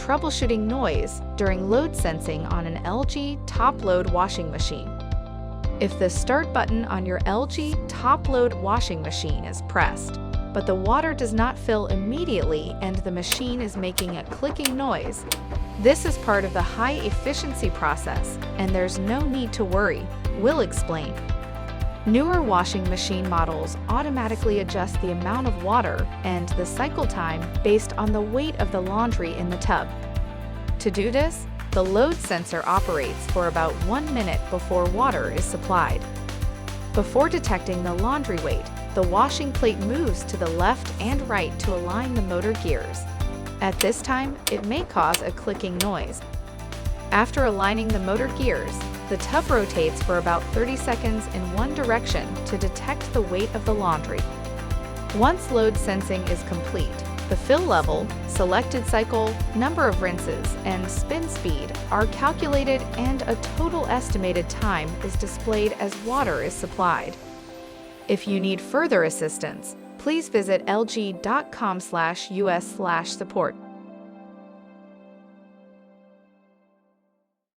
troubleshooting noise during load sensing on an LG top-load washing machine. If the start button on your LG top-load washing machine is pressed, but the water does not fill immediately and the machine is making a clicking noise, this is part of the high-efficiency process, and there's no need to worry. We'll explain. Newer washing machine models automatically adjust the amount of water and the cycle time based on the weight of the laundry in the tub. To do this, the load sensor operates for about 1 minute before water is supplied. Before detecting the laundry weight, the washing plate moves to the left and right to align the motor gears. At this time, it may cause a clicking noise. After aligning the motor gears, the tub rotates for about 30 seconds in one direction to detect the weight of the laundry. Once load sensing is complete, the fill level, selected cycle, number of rinses, and spin speed are calculated and a total estimated time is displayed as water is supplied. If you need further assistance, please visit lg.com/us/support.